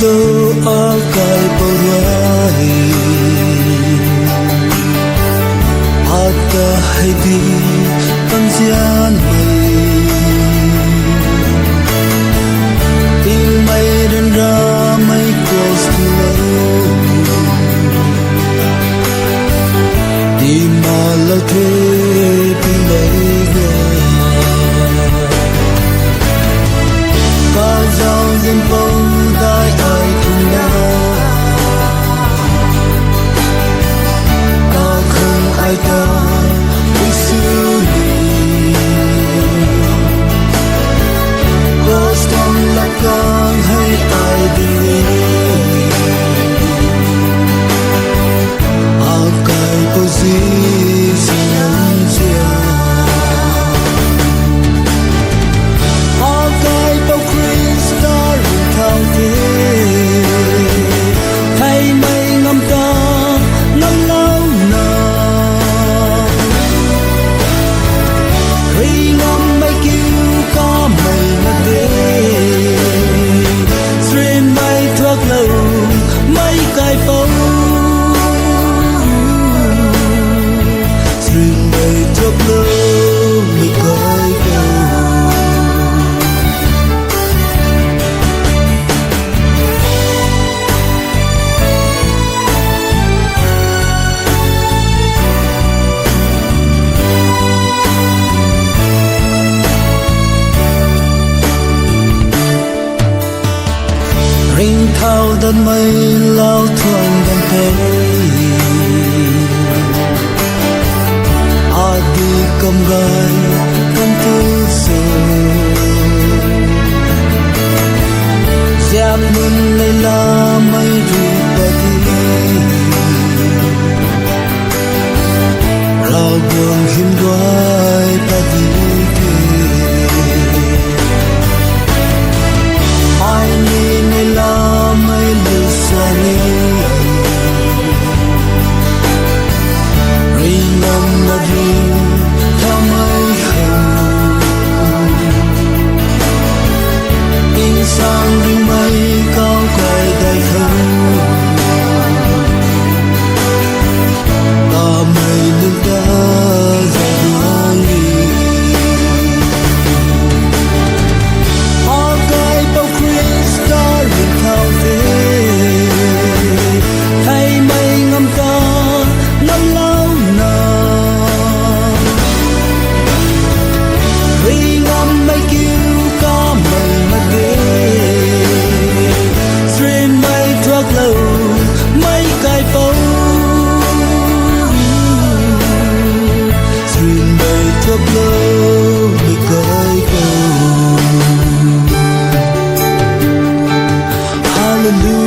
zo akai porai ata hedi panjian mai dan ramai close to di malau the pilai ga giao dân bông tai ai cùng nhau ta không ai ta với xưa Ghost on lạc con hay ai đi akai posisi yang sia akai po Krista rin thao thế thay mây ngâm ta ngâm lâu nào khi ngâm mây kêu có mây ngất đê stream mây thuốc lâu mây cài phố Chốc lâu mới cởi câu Ring thao đơn mây lao thuần đàn thế Adi cầm gai cầm tư sầu Giáp mừng lấy la mây rụi bà đi Rao buông hiểm đoái bà đi kê Ai nhìn lấy la mây lưu xa đi Ringan na rin kamay hang Insang rin may cao quay đại không Ta may nâng ta ra hangi Akai bao Krista rin thao thế Thay may ngâm ta ngâm lâu Khi ngâm mây kêu có mây mất ghê Stream mây thuốc lâu mây cài phố Stream mây thuốc lâu mây cài phố Hallelujah